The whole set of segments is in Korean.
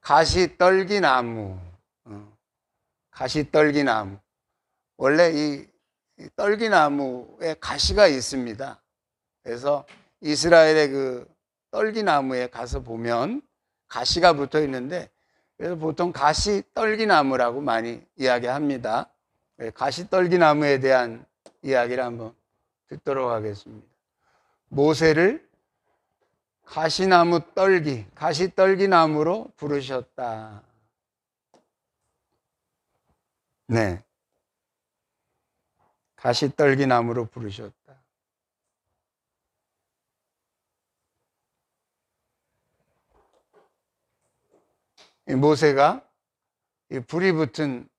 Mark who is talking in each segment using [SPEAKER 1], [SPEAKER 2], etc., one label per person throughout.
[SPEAKER 1] 가시떨기나무. 가시떨기나무. 원래 이 떨기나무에 가시가 있습니다. 그래서 이스라엘의 그 떨기나무에 가서 보면 가시가 붙어 있는데, 그래서 보통 가시떨기나무라고 많이 이야기합니다. 가시떨기나무에 대한 이야기를 한번 듣도록 하겠습니다. 모세를 가시떨기나무로 부르셨다. 네. 가시떨기나무로 부르셨다. 모세가 이 불이 붙은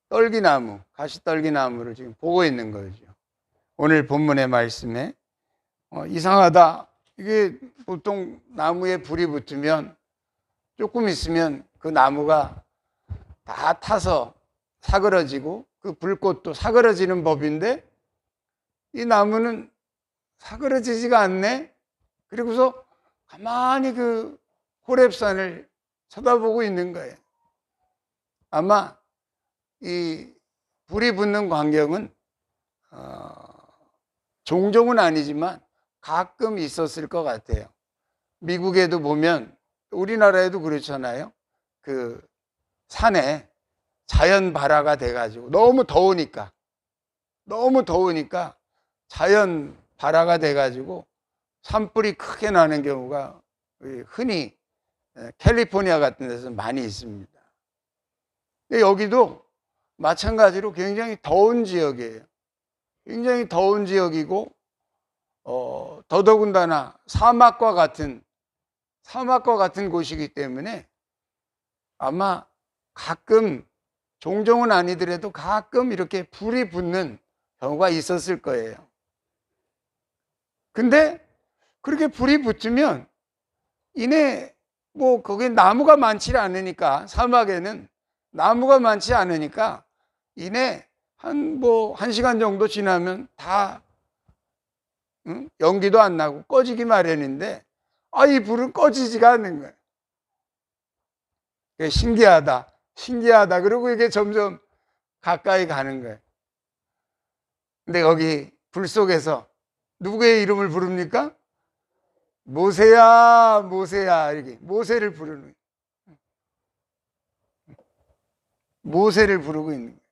[SPEAKER 1] 떨기나무, 가시떨기나무를 지금 보고 있는 거죠. 오늘 본문의 말씀에 이상하다. 이게 보통 나무에 불이 붙으면 조금 있으면 그 나무가 다 타서 사그러지고 그 불꽃도 사그러지는 법인데 이 나무는 사그러지지가 않네. 그리고서 가만히 그 호렙산을 쳐다보고 있는 거예요. 아마 이 불이 붙는 광경은 종종은 아니지만 가끔 있었을 것 같아요. 미국에도 보면, 우리나라에도 그렇잖아요. 그 산에 자연 발화가 돼가지고 너무 더우니까 자연 발화가 돼가지고 산불이 크게 나는 경우가 흔히 캘리포니아 같은 데서 많이 있습니다. 근데 여기도 마찬가지로 굉장히 더운 지역이에요. 굉장히 더운 지역이고 더더군다나 사막과 같은 곳이기 때문에 아마 가끔, 종종은 아니더라도 가끔 이렇게 불이 붙는 경우가 있었을 거예요. 근데 그렇게 불이 붙으면 이내 거기 나무가 많지 않으니까, 사막에는 나무가 많지 않으니까 이내 한 1시간 정도 지나면 다 연기도 안 나고 꺼지기 마련인데 이 불은 꺼지지가 않는 거예요. 신기하다. 그리고 이게 점점 가까이 가는 거예요. 근데 여기 불 속에서 누구의 이름을 부릅니까? 모세야, 이렇게 모세를 부르는 거예요. 모세를 부르고 있는 거예요.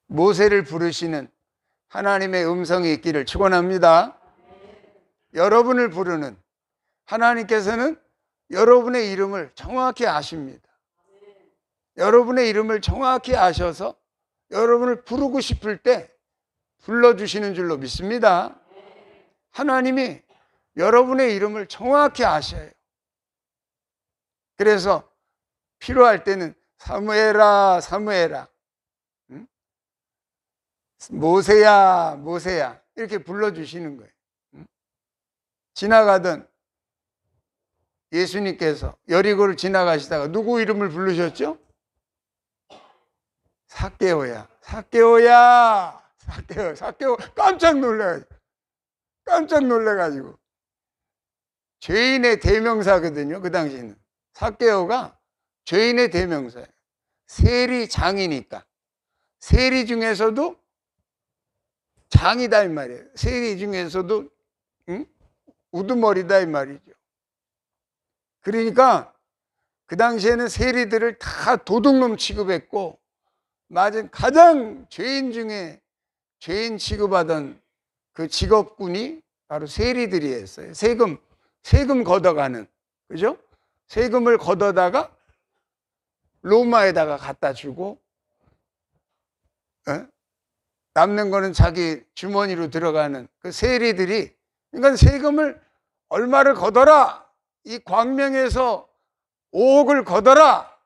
[SPEAKER 1] 모세를 부르시는 하나님의 음성이 있기를 축원합니다. 여러분을 부르는 하나님께서는 여러분의 이름을 정확히 아십니다. 여러분의 이름을 정확히 아셔서 여러분을 부르고 싶을 때 불러주시는 줄로 믿습니다. 하나님이 여러분의 이름을 정확히 아셔요. 그래서 필요할 때는 사무엘아, 모세야 이렇게 불러주시는 거예요. 지나가던 예수님께서 여리고를 지나가시다가 누구 이름을 부르셨죠? 삭개오야. 삭개오 깜짝 놀래가지고 죄인의 대명사거든요. 그 당시에는 삭개오가 죄인의 대명사예요. 세리장이니까. 세리 중에서도 장이다 이 말이에요. 세리 중에서도 우두머리다 이 말이죠. 그러니까 그 당시에는 세리들을 다 도둑놈 취급했고, 맞은 가장 죄인 중에 죄인 취급하던 그 직업군이 바로 세리들이었어요. 세금 걷어가는, 그죠? 세금을 걷어다가 로마에다가 갖다 주고, 남는 거는 자기 주머니로 들어가는 그 세리들이, 그러니까 세금을 얼마를 걷어라, 이 광명에서 5억을 걷어라,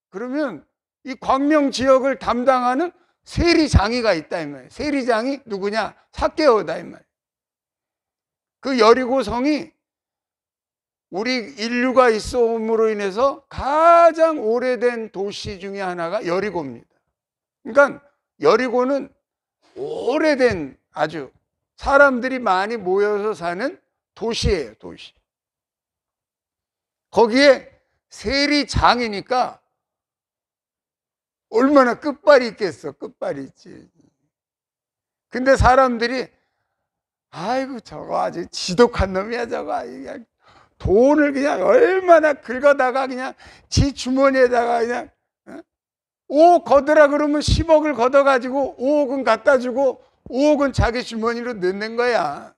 [SPEAKER 1] 그러면 이 광명 지역을 담당하는 세리장이가 있다 이 말이에요. 세리장이 누구냐? 삭개오다 이 말이에요. 그 여리고성이 우리 인류가 있음으로 인해서 가장 오래된 도시 중에 하나가 여리고입니다. 그러니까 여리고는 오래된, 아주 사람들이 많이 모여서 사는 도시예요, 도시. 거기에 세리장이니까 얼마나 끝발이 있겠어. 끝발이 있지. 근데 사람들이 아이고 저거 아주 지독한 놈이야 저거. 그냥 돈을 그냥 얼마나 긁어다가 그냥 지 주머니에다가 그냥 5억 걷으라 그러면 10억을 걷어가지고 5억은 갖다 주고 5억은 자기 주머니로 넣는 거야.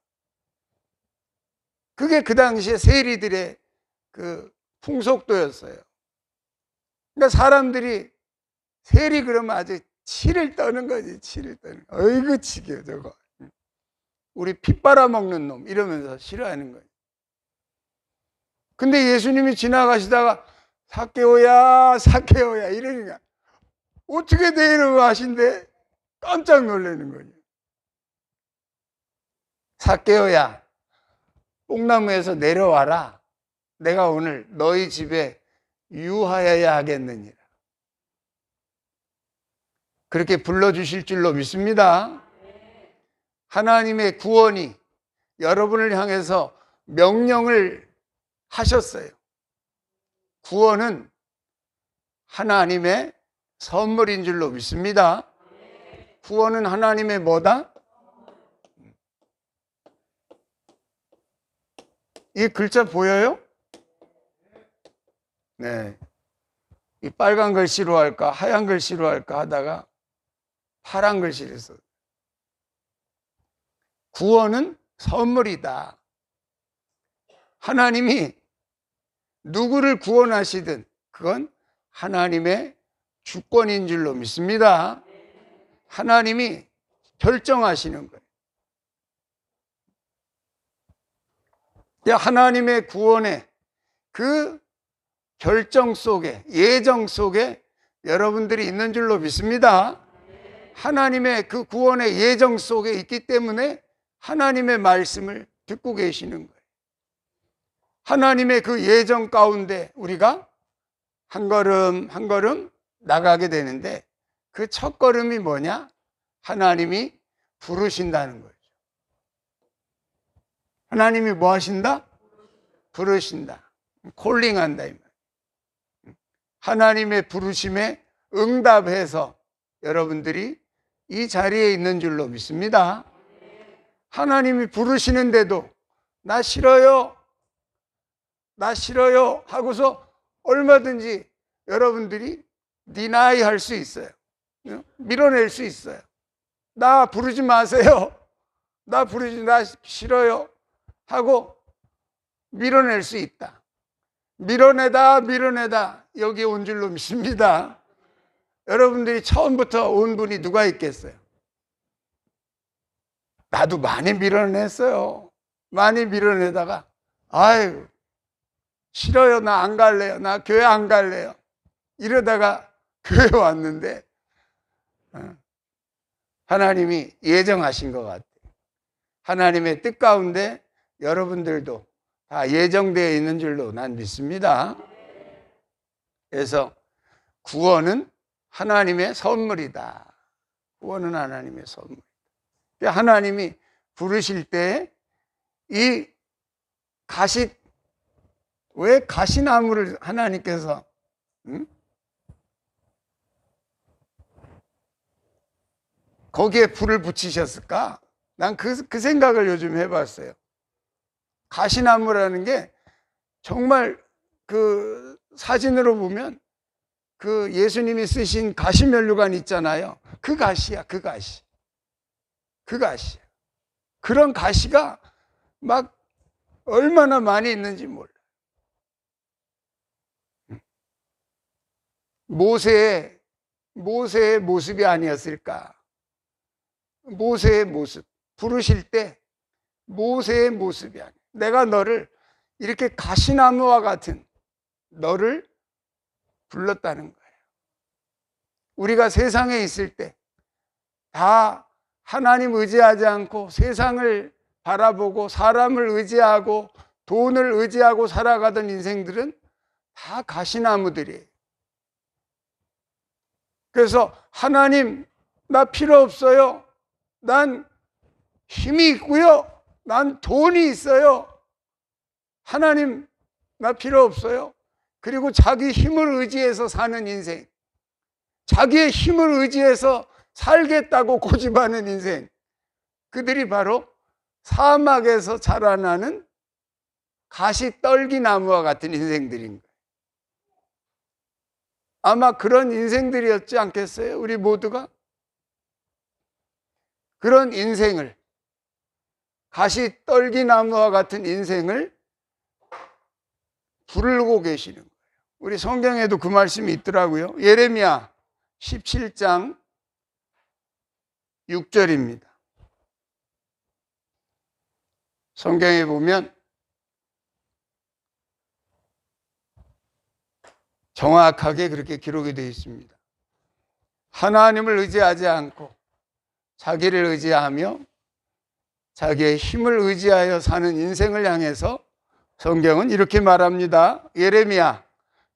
[SPEAKER 1] 그게 그 당시에 세리들의 그 풍속도였어요. 그러니까 사람들이 세리 그러면 아주 치를 떠는 거지. 치를 떠는 거. 어이구 치게요 저거. 우리 피 빨아먹는 놈 이러면서 싫어하는 거예요. 근데 예수님이 지나가시다가 삭개오야 삭개오야 이러니까 어떻게 내려고 하신대? 깜짝 놀라는 거죠. 삭개오야 뽕나무에서 내려와라. 내가 오늘 너희 집에 유하여야 하겠느니라. 그렇게 불러주실 줄로 믿습니다. 하나님의 구원이 여러분을 향해서 명령을 하셨어요. 구원은 하나님의 선물인 줄로 믿습니다. 구원은 하나님의 뭐다? 이 글자 보여요? 네. 이 빨간 글씨로 할까 하얀 글씨로 할까 하다가 파란 글씨를 써. 구원은 선물이다. 하나님이 누구를 구원하시든 그건 하나님의 주권인 줄로 믿습니다. 하나님이 결정하시는 거예요. 하나님의 구원의 그 결정 속에, 예정 속에 여러분들이 있는 줄로 믿습니다. 하나님의 그 구원의 예정 속에 있기 때문에 하나님의 말씀을 듣고 계시는 거예요. 하나님의 그 예정 가운데 우리가 한 걸음 한 걸음 나가게 되는데 그 첫 걸음이 뭐냐? 하나님이 부르신다는 거죠. 하나님이 뭐 하신다? 부르신다. 콜링한다 이 말. 하나님의 부르심에 응답해서 여러분들이 이 자리에 있는 줄로 믿습니다. 하나님이 부르시는데도 나 싫어요. 나 싫어요 하고서 얼마든지 여러분들이 디나이 할 수 있어요. 밀어낼 수 있어요. 나 부르지 마세요. 나 싫어요 하고 밀어낼 수 있다. 밀어내다 여기 온 줄로 믿습니다. 여러분들이 처음부터 온 분이 누가 있겠어요? 나도 많이 밀어냈어요. 많이 밀어내다가 아유 싫어요. 나 안 갈래요. 나 교회 안 갈래요. 이러다가 교회 왔는데 하나님이 예정하신 것 같아요. 하나님의 뜻 가운데 여러분들도 다 예정되어 있는 줄로 난 믿습니다. 그래서 구원은 하나님의 선물이다. 구원은 하나님의 선물. 하나님이 부르실 때 이 왜 가시나무를 하나님께서 거기에 불을 붙이셨을까? 난 그 생각을 요즘 해봤어요. 가시나무라는 게 정말 그 사진으로 보면 그 예수님이 쓰신 가시면류관 있잖아요. 그 가시야, 그 가시. 그 가시야. 그런 가시가 막 얼마나 많이 있는지 몰라. 모세의 모습이 아니었을까? 모세의 모습. 부르실 때 모세의 모습이 아니야. 내가 너를 이렇게 가시나무와 같은 너를 불렀다는 거예요. 우리가 세상에 있을 때 다 하나님 의지하지 않고 세상을 바라보고 사람을 의지하고 돈을 의지하고 살아가던 인생들은 다 가시나무들이에요. 그래서 하나님 나 필요 없어요. 난 힘이 있고요. 난 돈이 있어요. 하나님 나 필요 없어요. 그리고 자기 힘을 의지해서 사는 인생, 자기의 힘을 의지해서 살겠다고 고집하는 인생, 그들이 바로 사막에서 자라나는 가시떨기나무와 같은 인생들인 거예요. 아마 그런 인생들이었지 않겠어요? 우리 모두가 그런 인생을, 가시떨기나무와 같은 인생을 부르고 계시는 거예요. 우리 성경에도 그 말씀이 있더라고요. 예레미야 17장 6절입니다. 성경에 보면 정확하게 그렇게 기록이 되어 있습니다. 하나님을 의지하지 않고 자기를 의지하며 자기의 힘을 의지하여 사는 인생을 향해서 성경은 이렇게 말합니다. 예레미야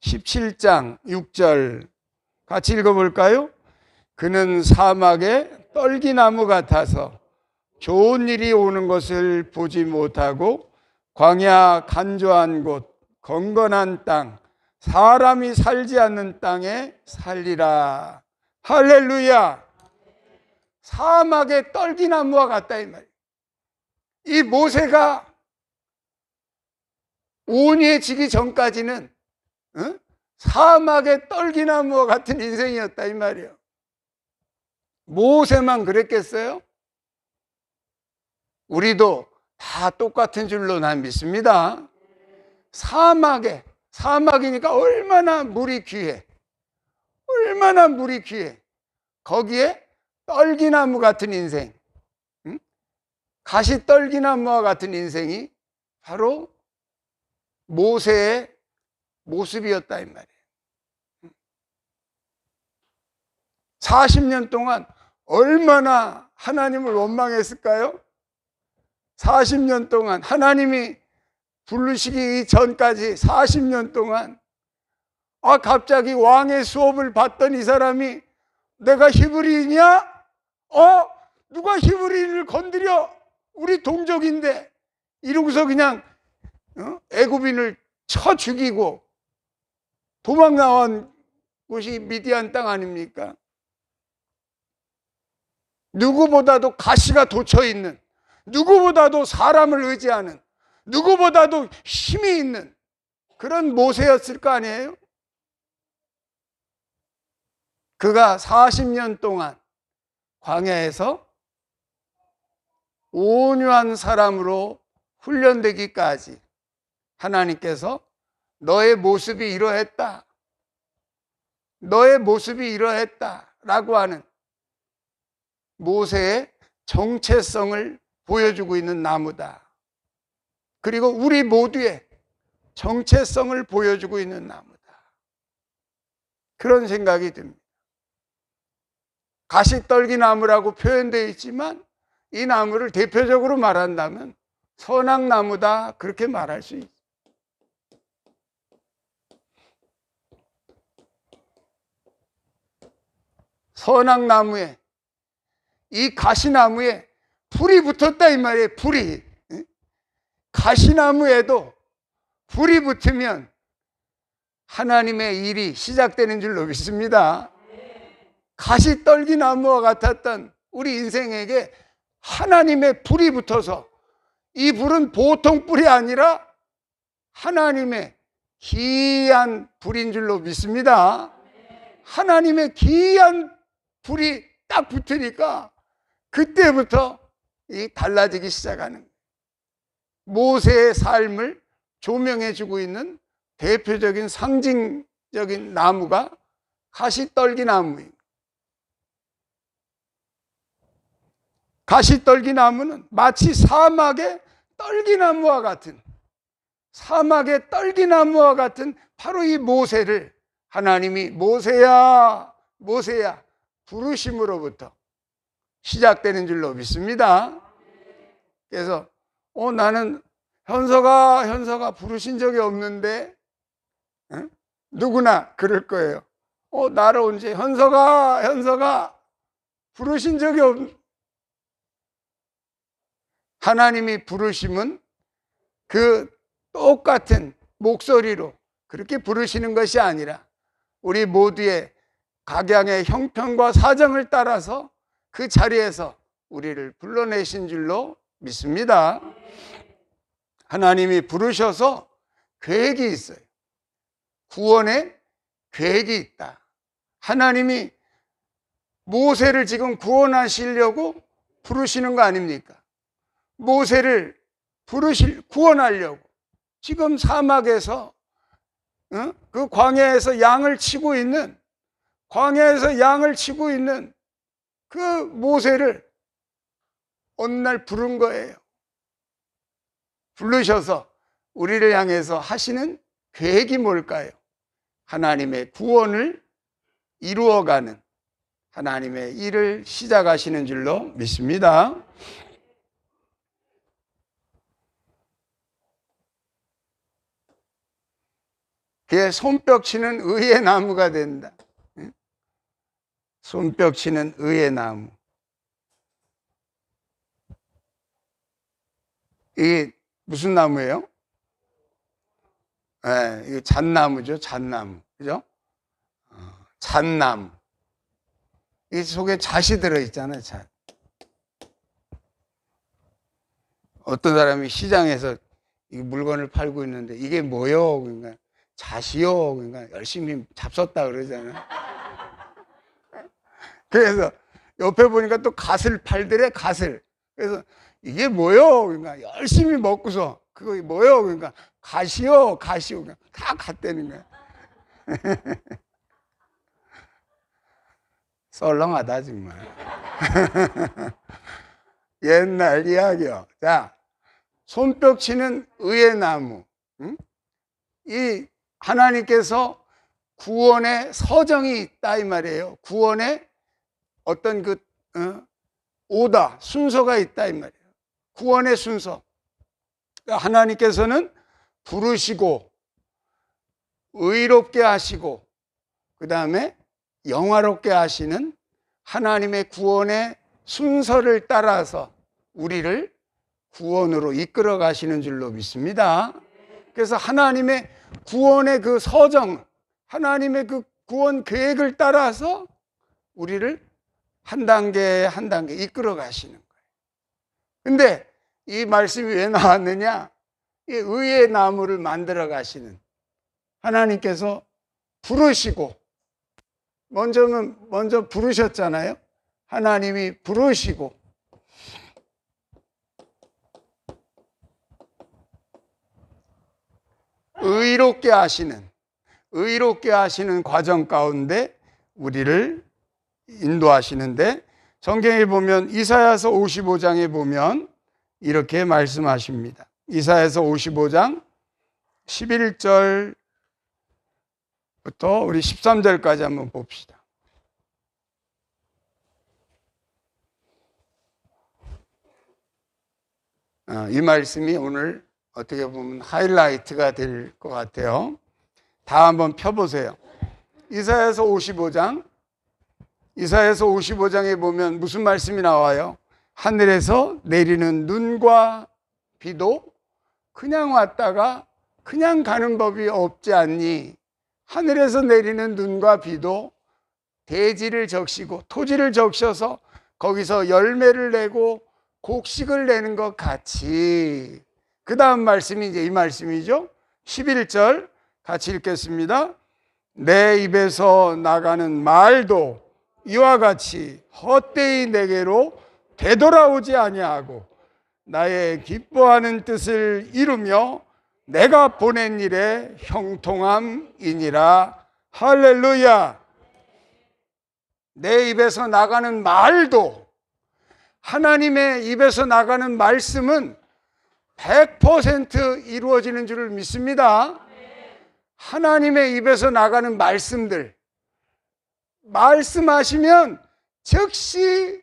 [SPEAKER 1] 17장 6절 같이 읽어볼까요? 그는 사막의 떨기나무 같아서 좋은 일이 오는 것을 보지 못하고 광야 간조한 곳, 건건한 땅, 사람이 살지 않는 땅에 살리라. 할렐루야. 사막의 떨기나무와 같다 이 말이에요. 이 모세가 온유해지기 전까지는 사막의 떨기나무와 같은 인생이었다 이 말이에요. 모세만 그랬겠어요? 우리도 다 똑같은 줄로 난 믿습니다. 사막이니까 얼마나 물이 귀해. 얼마나 물이 귀해. 거기에 떨기나무 같은 인생, 가시떨기나무와 같은 인생이 바로 모세의 모습이었다 이 말이에요. 40년 동안 얼마나 하나님을 원망했을까요? 40년 동안 하나님이 부르시기 전까지 40년 동안 갑자기 왕의 수업을 받던 이 사람이 내가 히브리인이야? 누가 히브리인을 건드려? 우리 동족인데 이러고서 그냥 애굽인을 쳐 죽이고 도망 나온 곳이 미디안 땅 아닙니까? 누구보다도 가시가 돋쳐있는, 누구보다도 사람을 의지하는, 누구보다도 힘이 있는 그런 모세였을 거 아니에요? 그가 40년 동안 광야에서 온유한 사람으로 훈련되기까지 하나님께서 너의 모습이 이러했다, 너의 모습이 이러했다 라고 하는 모세의 정체성을 보여주고 있는 나무다. 그리고 우리 모두의 정체성을 보여주고 있는 나무다. 그런 생각이 듭니다. 가시떨기나무라고 표현되어 있지만 이 나무를 대표적으로 말한다면 선악나무다 그렇게 말할 수 있습니다. 선악나무에, 이 가시나무에 불이 붙었다 이 말이에요. 불이. 가시나무에도 불이 붙으면 하나님의 일이 시작되는 줄로 믿습니다. 가시떨기나무와 같았던 우리 인생에게 하나님의 불이 붙어서 이 불은 보통 불이 아니라 하나님의 귀한 불인 줄로 믿습니다. 하나님의 귀한 불이 딱 붙으니까 그때부터 이 달라지기 시작하는 거예요. 모세의 삶을 조명해주고 있는 대표적인 상징적인 나무가 가시떨기나무입니다. 가시떨기나무는 마치 사막의 떨기나무와 같은, 사막의 떨기나무와 같은 바로 이 모세를 하나님이 모세야 모세야 부르심으로부터 시작되는 줄로 믿습니다. 그래서 나는 현서가 부르신 적이 없는데, 누구나 그럴 거예요. 나를 언제 현서가 부르신 적이 하나님이 부르심은 그 똑같은 목소리로 그렇게 부르시는 것이 아니라 우리 모두의 각양의 형편과 사정을 따라서 그 자리에서 우리를 불러내신 줄로 믿습니다. 하나님이 부르셔서 계획이 있어요. 구원의 계획이 있다. 하나님이 모세를 지금 구원하시려고 부르시는 거 아닙니까? 모세를 구원하려고 지금 사막에서 그 광야에서 양을 치고 있는 그 모세를 어느 날 부른 거예요. 부르셔서 우리를 향해서 하시는 계획이 뭘까요? 하나님의 구원을 이루어가는 하나님의 일을 시작하시는 줄로 믿습니다. 그의 손뼉치는 의의 나무가 된다. 손뼉치는 의의 나무. 이게 무슨 나무예요? 이거 잣나무죠, 잣나무. 그죠? 잣나무. 이 속에 잣이 들어있잖아요, 잣. 어떤 사람이 시장에서 이 물건을 팔고 있는데 이게 뭐요? 그러니까 잣이요. 그러니까 열심히 잡섰다 그러잖아요. 그래서 옆에 보니까 또 갓을 팔더래, 갓을. 그래서 이게 뭐요? 그러니까 열심히 먹고서 그거 뭐요? 그러니까 갓이요, 갓이요. 그러니까 다 갓대는 거야. 썰렁하다 정말. 옛날 이야기요. 자, 손뼉치는 의의 나무. 이 하나님께서 구원의 서정이 있다 이 말이에요. 구원의 어떤 그 오다 순서가 있다 이 말이에요. 구원의 순서. 그러니까 하나님께서는 부르시고 의롭게 하시고 그 다음에 영화롭게 하시는 하나님의 구원의 순서를 따라서 우리를 구원으로 이끌어 가시는 줄로 믿습니다. 그래서 하나님의 구원의 그 서정, 하나님의 그 구원 계획을 따라서 우리를 한 단계 한 단계 이끌어 가시는 거예요. 근데 이 말씀이 왜 나왔느냐? 이 의의 나무를 만들어 가시는 하나님께서 부르시고 먼저 부르셨잖아요. 하나님이 부르시고 의롭게 하시는 과정 가운데 우리를 인도하시는데 성경에 보면 이사야서 55장에 보면 이렇게 말씀하십니다. 이사야서 55장 11절부터 우리 13절까지 한번 봅시다. 이 말씀이 오늘 어떻게 보면 하이라이트가 될 것 같아요. 다 한번 펴보세요. 이사야서 55장에 보면 무슨 말씀이 나와요? 하늘에서 내리는 눈과 비도 그냥 왔다가 그냥 가는 법이 없지 않니? 하늘에서 내리는 눈과 비도 대지를 적시고 토지를 적셔서 거기서 열매를 내고 곡식을 내는 것 같이. 그 다음 말씀이 이제 이 말씀이죠. 11절 같이 읽겠습니다. 내 입에서 나가는 말도 이와 같이 헛되이 내게로 되돌아오지 아니하고 나의 기뻐하는 뜻을 이루며 내가 보낸 일에 형통함이니라. 할렐루야. 내 입에서 나가는 말도, 하나님의 입에서 나가는 말씀은 100% 이루어지는 줄을 믿습니다. 하나님의 입에서 나가는 말씀들, 말씀하시면 즉시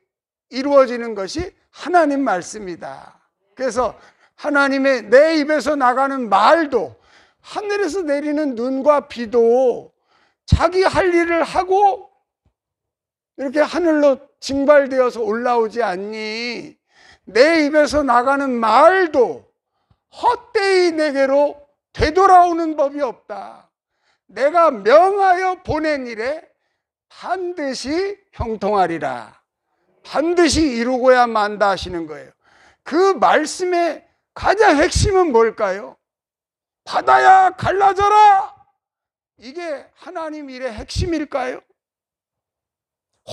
[SPEAKER 1] 이루어지는 것이 하나님 말씀이다. 그래서 하나님의 내 입에서 나가는 말도, 하늘에서 내리는 눈과 비도 자기 할 일을 하고 이렇게 하늘로 징발되어서 올라오지 않니? 내 입에서 나가는 말도 헛되이 내게로 되돌아오는 법이 없다. 내가 명하여 보낸 일에 반드시 형통하리라. 반드시 이루고야 만다 하시는 거예요. 그 말씀의 가장 핵심은 뭘까요? 바다야 갈라져라! 이게 하나님 일의 핵심일까요?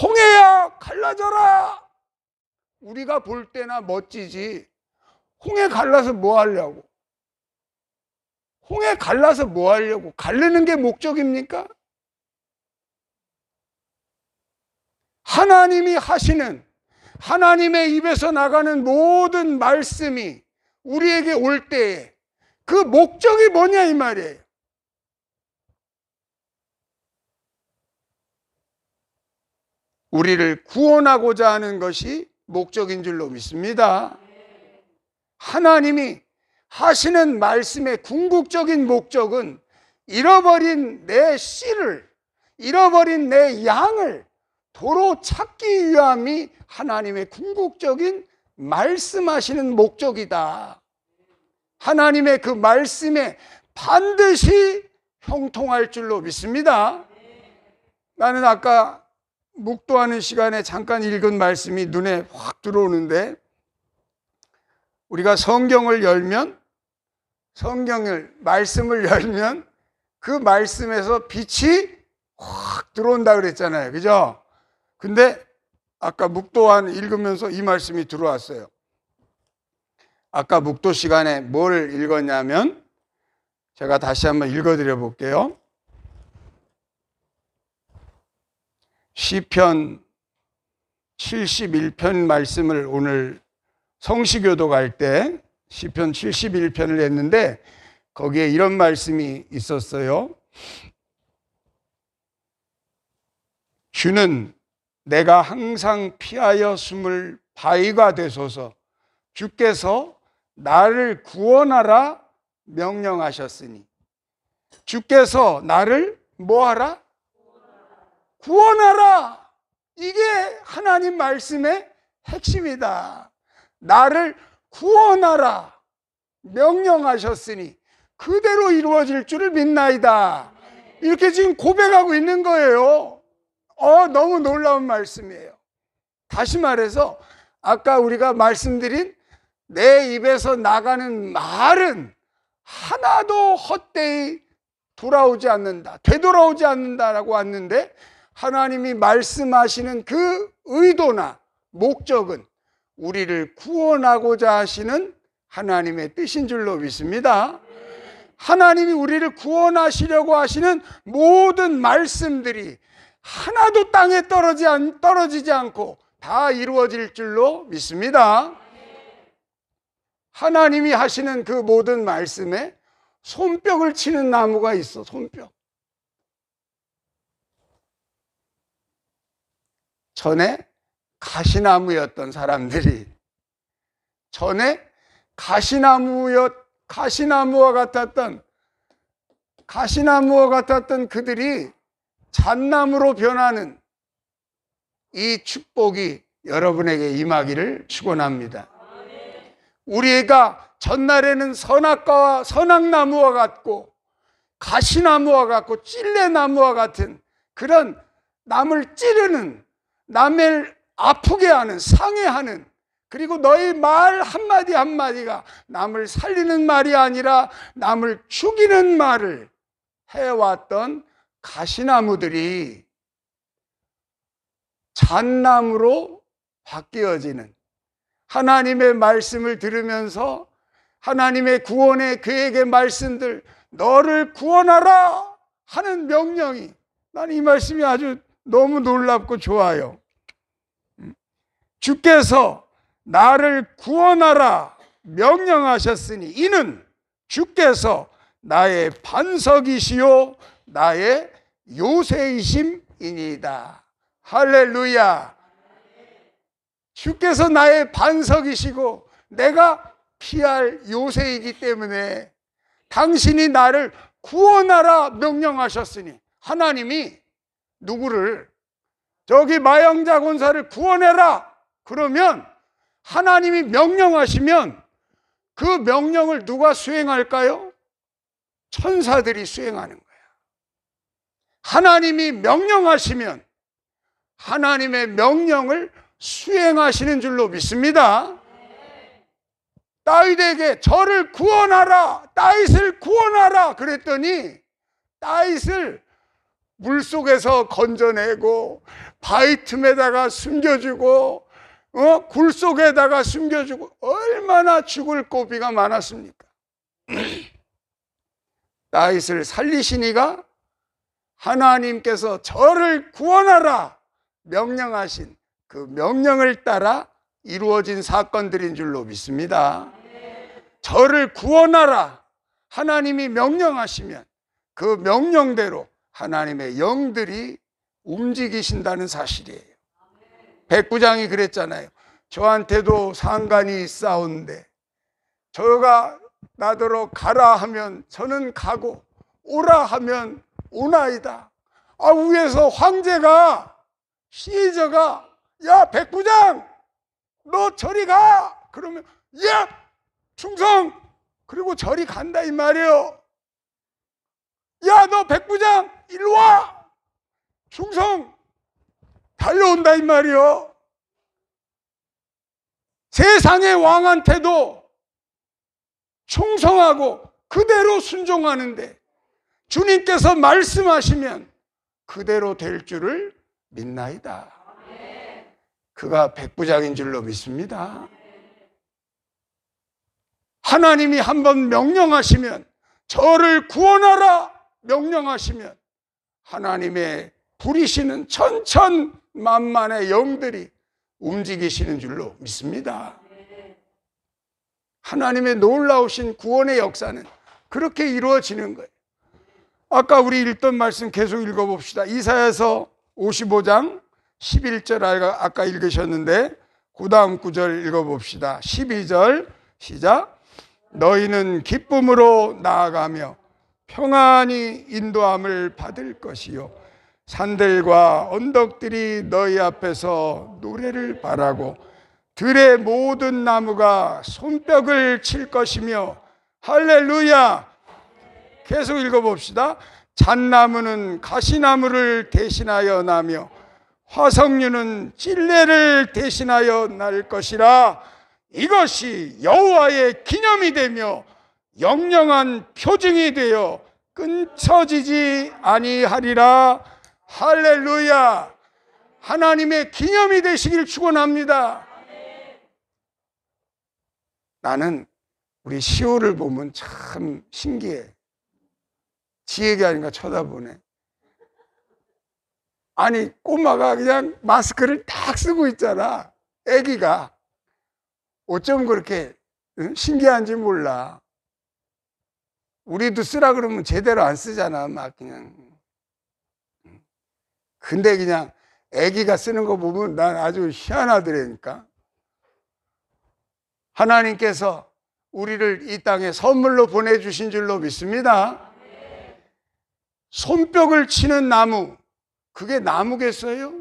[SPEAKER 1] 홍해야 갈라져라! 우리가 볼 때나 멋지지, 홍해 갈라서 뭐 하려고? 홍해 갈라서 뭐 하려고? 갈르는 게 목적입니까? 하나님이 하시는, 하나님의 입에서 나가는 모든 말씀이 우리에게 올 때에 그 목적이 뭐냐 이 말이에요. 우리를 구원하고자 하는 것이 목적인 줄로 믿습니다. 하나님이 하시는 말씀의 궁극적인 목적은 잃어버린 내 씨를, 잃어버린 내 양을 도로 찾기 위함이 하나님의 궁극적인 말씀하시는 목적이다. 하나님의 그 말씀에 반드시 형통할 줄로 믿습니다. 나는 아까 묵도하는 시간에 잠깐 읽은 말씀이 눈에 확 들어오는데, 우리가 성경을 열면, 말씀을 열면 그 말씀에서 빛이 확 들어온다 그랬잖아요. 그죠? 근데 아까 묵도한 읽으면서 이 말씀이 들어왔어요. 아까 묵도 시간에 뭘 읽었냐면, 제가 다시 한번 읽어드려 볼게요. 시편 71편 말씀을 오늘 성시교도 갈 때 시편 71편을 했는데, 거기에 이런 말씀이 있었어요. 주는 내가 항상 피하여 숨을 바위가 되소서. 주께서 나를 구원하라 명령하셨으니. 주께서 나를 뭐하라? 구원하라. 이게 하나님 말씀의 핵심이다. 나를 구원하라 명령하셨으니 그대로 이루어질 줄을 믿나이다. 이렇게 지금 고백하고 있는 거예요. 너무 놀라운 말씀이에요. 다시 말해서 아까 우리가 말씀드린 내 입에서 나가는 말은 하나도 헛되이 돌아오지 않는다, 되돌아오지 않는다라고 왔는데, 하나님이 말씀하시는 그 의도나 목적은 우리를 구원하고자 하시는 하나님의 뜻인 줄로 믿습니다. 하나님이 우리를 구원하시려고 하시는 모든 말씀들이 하나도 땅에 떨어지지 않고 다 이루어질 줄로 믿습니다. 하나님이 하시는 그 모든 말씀에 손뼉을 치는 나무가 있어. 손뼉. 전에 가시나무였던 사람들이, 전에 가시나무와 같았던 그들이 잣나무로 변하는 이 축복이 여러분에게 임하기를 축원합니다. 우리가 전날에는 선악나무와 같고 가시나무와 같고 찔레나무와 같은 그런 남을 찌르는, 남을 아프게 하는, 상해하는, 그리고 너희 말 한마디 한마디가 남을 살리는 말이 아니라 남을 죽이는 말을 해왔던 가시나무들이 잣나무로 바뀌어지는, 하나님의 말씀을 들으면서 하나님의 구원의 계획의 말씀들, 너를 구원하라 하는 명령이, 난 이 말씀이 아주 너무 놀랍고 좋아요. 주께서 나를 구원하라 명령하셨으니 이는 주께서 나의 반석이시요 나의 요새이심이니이다. 할렐루야. 주께서 나의 반석이시고 내가 피할 요새이기 때문에 당신이 나를 구원하라 명령하셨으니, 하나님이 누구를, 저기 마영자 권사를 구원해라 그러면 하나님이 명령하시면 그 명령을 누가 수행할까요? 천사들이 수행하는 거야. 하나님이 명령하시면 하나님의 명령을 수행하시는 줄로 믿습니다. 다윗에게 저를 구원하라, 다윗을 구원하라 그랬더니 다윗을 물속에서 건져내고 바위 틈에다가 숨겨주고 굴 속에다가 숨겨주고 얼마나 죽을 고비가 많았습니까? 다윗을 살리시니가 하나님께서 저를 구원하라 명령하신 그 명령을 따라 이루어진 사건들인 줄로 믿습니다. 저를 구원하라 하나님이 명령하시면 그 명령대로 하나님의 영들이 움직이신다는 사실이에요. 백부장이 그랬잖아요. 저한테도 상관이 있사온데 저가 나더러 가라 하면 저는 가고 오라 하면 오나이다. 위에서 황제가 시저가 야 백부장 너 저리 가 그러면 야 충성 그리고 저리 간다 이 말이에요. 야 너 백부장 일로 와 충성 달려온다 이 말이에요. 세상의 왕한테도 충성하고 그대로 순종하는데 주님께서 말씀하시면 그대로 될 줄을 믿나이다. 그가 백부장인 줄로 믿습니다. 하나님이 한번 명령하시면 저를 구원하라 명령하시면 하나님의 부리시는 천천만만의 영들이 움직이시는 줄로 믿습니다. 하나님의 놀라우신 구원의 역사는 그렇게 이루어지는 거예요. 아까 우리 읽던 말씀 계속 읽어봅시다. 이사야서 55장 11절 아까 읽으셨는데 그 다음 구절 읽어봅시다. 12절 시작. 너희는 기쁨으로 나아가며 평안히 인도함을 받을 것이요 산들과 언덕들이 너희 앞에서 노래를 바라고 들의 모든 나무가 손뼉을 칠 것이며 할렐루야. 계속 읽어봅시다. 잣나무는 가시나무를 대신하여 나며 화석류는 찔레를 대신하여 날 것이라. 이것이 여호와의 기념이 되며 영영한 표징이 되어 끊쳐지지 아니하리라. 할렐루야. 하나님의 기념이 되시길 축원합니다. 나는 우리 시호를 보면 참 신기해. 지 얘기하니까 쳐다보네. 아니 꼬마가 그냥 마스크를 딱 쓰고 있잖아. 애기가 어쩜 그렇게 신기한지 몰라. 우리도 쓰라 그러면 제대로 안 쓰잖아. 막 그냥. 근데 그냥 애기가 쓰는 거 보면 난 아주 희한하더라니까. 하나님께서 우리를 이 땅에 선물로 보내주신 줄로 믿습니다. 손뼉을 치는 나무, 그게 나무겠어요?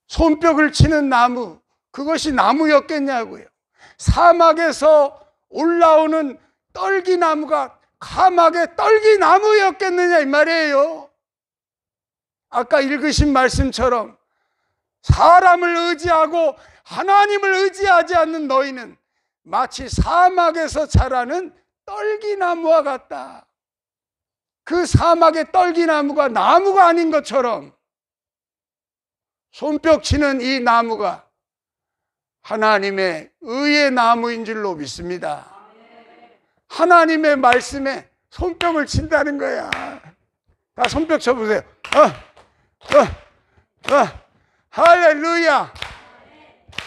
[SPEAKER 1] 손뼉을 치는 나무, 그것이 나무였겠냐고요. 사막에서 올라오는 떨기나무가 가막의 떨기나무였겠느냐 이 말이에요. 아까 읽으신 말씀처럼 사람을 의지하고 하나님을 의지하지 않는 너희는 마치 사막에서 자라는 떨기나무와 같다. 그 사막의 떨기나무가 나무가 아닌 것처럼 손뼉 치는 이 나무가 하나님의 의의 나무인 줄로 믿습니다. 하나님의 말씀에 손뼉을 친다는 거야. 다 손뼉 쳐보세요. 할렐루야.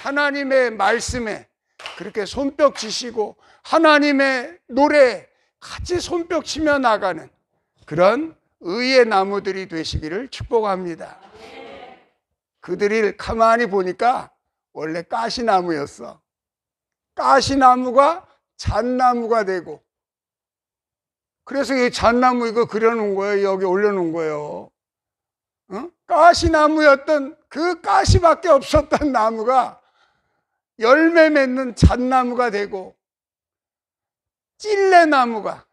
[SPEAKER 1] 하나님의 말씀에 그렇게 손뼉 치시고 하나님의 노래에 같이 손뼉 치며 나가는 그런 의의 나무들이 되시기를 축복합니다. 그들이 가만히 보니까 원래 가시나무였어. 가시나무가 잣나무가 되고, 그래서 이 잣나무 이거 그려놓은 거예요. 여기 올려놓은 거예요. 가시나무였던 그 가시밖에 없었던 나무가 열매 맺는 잣나무가 되고, 찔레나무가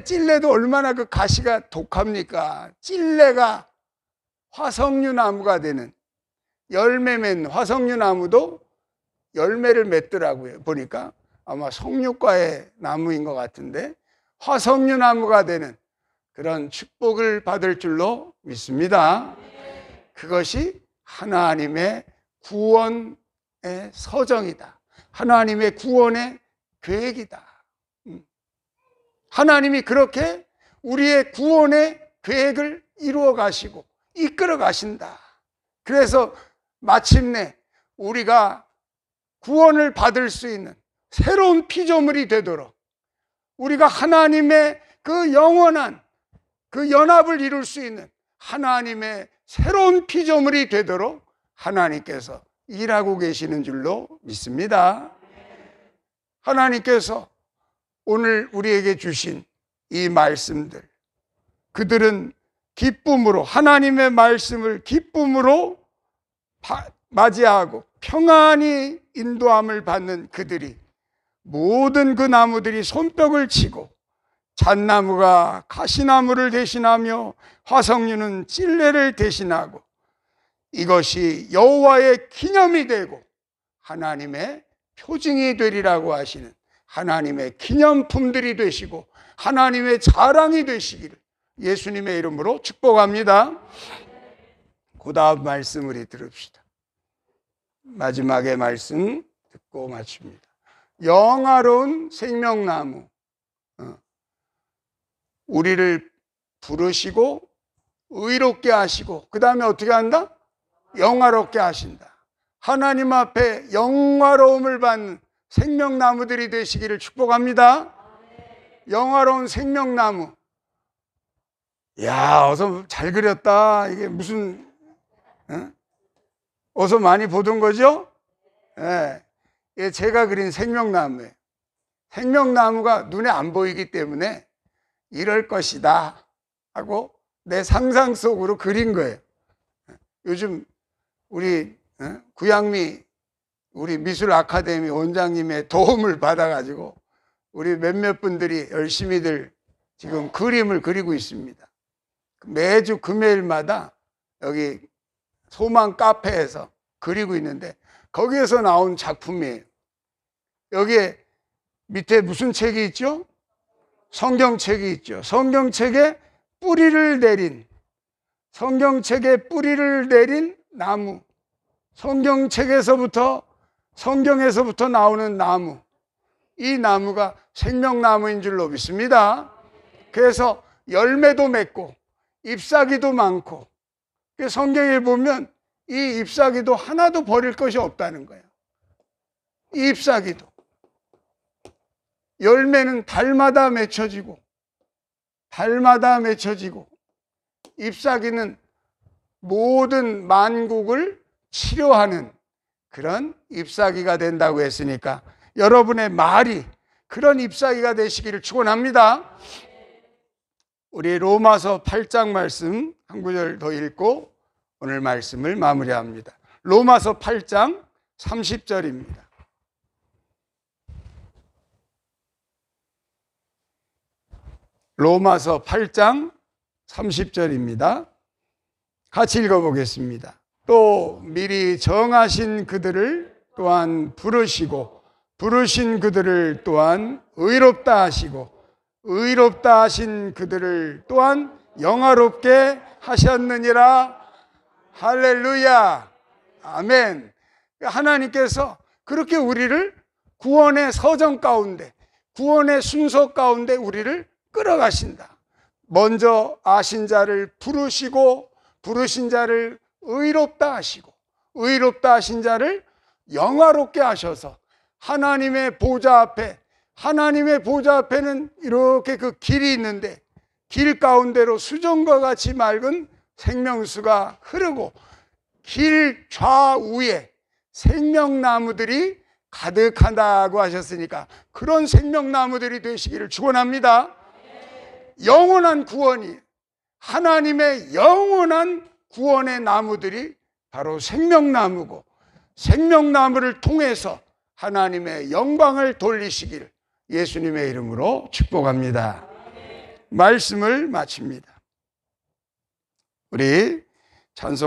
[SPEAKER 1] 찔레도 얼마나 그 가시가 독합니까? 찔레가 화석류 나무가 되는, 열매 맺는 화석류 나무도 열매를 맺더라고요. 보니까 아마 석류과의 나무인 것 같은데 화석류 나무가 되는 그런 축복을 받을 줄로 믿습니다. 그것이 하나님의 구원의 서정이다. 하나님의 구원의 계획이다. 하나님이 그렇게 우리의 구원의 계획을 이루어 가시고 이끌어 가신다. 그래서 마침내 우리가 구원을 받을 수 있는 새로운 피조물이 되도록, 우리가 하나님의 그 영원한 그 연합을 이룰 수 있는 하나님의 새로운 피조물이 되도록 하나님께서 일하고 계시는 줄로 믿습니다. 하나님께서 오늘 우리에게 주신 이 말씀들, 그들은 기쁨으로, 하나님의 말씀을 기쁨으로 맞이하고 평안히 인도함을 받는 그들이, 모든 그 나무들이 손뼉을 치고 잣나무가 가시나무를 대신하며 화석류는 찔레를 대신하고 이것이 여호와의 기념이 되고 하나님의 표징이 되리라고 하시는 하나님의 기념품들이 되시고 하나님의 자랑이 되시기를 예수님의 이름으로 축복합니다. 그 다음 말씀 우리 들읍시다. 마지막의 말씀 듣고 마칩니다. 영화로운 생명나무, 우리를 부르시고 의롭게 하시고 그 다음에 어떻게 한다? 영화롭게 하신다. 하나님 앞에 영화로움을 받는 생명나무들이 되시기를 축복합니다. 영화로운 생명나무. 야, 어서 잘 그렸다. 이게 무슨 어서 많이 보던 거죠? 예, 제가 그린 생명나무예요. 생명나무가 눈에 안 보이기 때문에 이럴 것이다 하고 내 상상 속으로 그린 거예요. 요즘 우리 구양미 우리 미술 아카데미 원장님의 도움을 받아가지고 우리 몇몇 분들이 열심히들 지금 그림을 그리고 있습니다. 매주 금요일마다 여기 소망 카페에서 그리고 있는데 거기에서 나온 작품이에요. 여기에 밑에 무슨 책이 있죠? 성경책이 있죠. 성경책에 뿌리를 내린, 성경책에 뿌리를 내린 나무, 성경에서부터 나오는 나무, 이 나무가 생명나무인 줄로 믿습니다. 그래서 열매도 맺고 잎사귀도 많고, 성경에 보면 이 잎사귀도 하나도 버릴 것이 없다는 거예요. 이 잎사귀도. 열매는 달마다 맺혀지고 잎사귀는 모든 만국을 치료하는 그런 잎사귀가 된다고 했으니까 여러분의 말이 그런 잎사귀가 되시기를 축원합니다. 우리 로마서 8장 말씀 한 구절 더 읽고 오늘 말씀을 마무리합니다. 로마서 8장 30절입니다. 로마서 8장 30절입니다. 같이 읽어보겠습니다. 또 미리 정하신 그들을 또한 부르시고 부르신 그들을 또한 의롭다 하시고 의롭다 하신 그들을 또한 영화롭게 하셨느니라. 할렐루야. 아멘. 하나님께서 그렇게 우리를 구원의 서정 가운데, 구원의 순서 가운데 우리를 끌어가신다. 먼저 아신 자를 부르시고 부르신 자를 의롭다 하시고 의롭다 하신 자를 영화롭게 하셔서 하나님의 보좌 앞에는 이렇게 그 길이 있는데 길 가운데로 수정과 같이 맑은 생명수가 흐르고 길 좌우에 생명나무들이 가득하다고 하셨으니까 그런 생명나무들이 되시기를 축원합니다. 영원한 구원이, 하나님의 영원한 구원의 나무들이 바로 생명나무고 생명나무를 통해서 하나님의 영광을 돌리시기를 예수님의 이름으로 축복합니다. 말씀을 마칩니다. 우리 찬송